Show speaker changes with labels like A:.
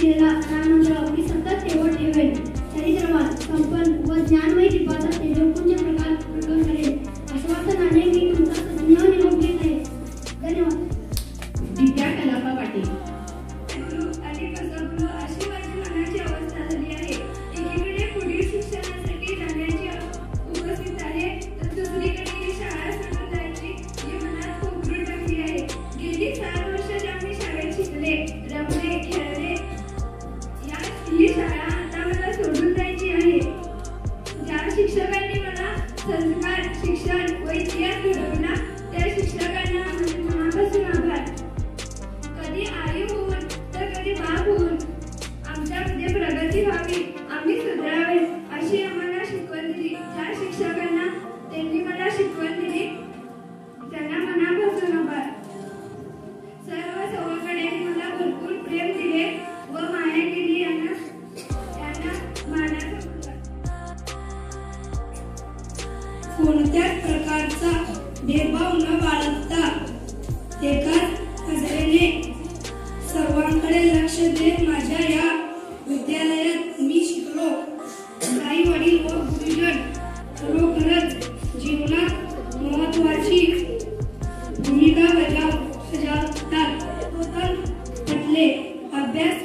A: दिलेला अनामंत्र मी सतत ठेवत ठेवेन. चरित्रवान संपन्न व ज्ञानमय दीपाचा तेजोपुंज प्रकाश करेन. आश्वासनाने मी तुमचा स्नेह निरोप घेत आहे. धन्यवाद.
B: विद्या कलापा पाटील.
C: आणि कसं अशी माझी मनाची अवस्था झाली आहे. एकीकडे पुढील शिक्षणासाठी जाण्याची उपस्थित आहे, तर दुसरीकडे शाळा सोडून जायची जी मनात पोखरून टाकली आहे. गेली 7 वर्ष ज्या मी शाळेत शिकले, रमले, खेळले, ही शाळा आता मला सोडून जायची आहे. ज्या शिक्षकांनी मला संस्कार, शिक्षण व इतिहास घडवला त्या शिक्षकांना माझे मनापासून आभार. कधी आई होऊन तर कधी बाप होऊन आमच्यामध्ये प्रगती व्हावी, आम्ही सुधारावे अशी आम्हाला शिकवण दिली. ज्या शिक्षकांना त्यांनी मला शिकवण दिली त्यांना मनापासून आभार. सर्व सहकाऱ्यांनी मला भरपूर प्रेम दिले व माया केली, त्यांना मानाचा
D: कोणत्याच प्रकारचा भेदभाव न बाळगता एकाच नजरेने सर्वांकडे लक्ष देत माझ्या या विद्यालयात मी शिकलो. आई वडील व गुरुजन खरोखरच जीवनात महत्त्वाची भूमिका बजावतात. स्वतंत्र अभ्यास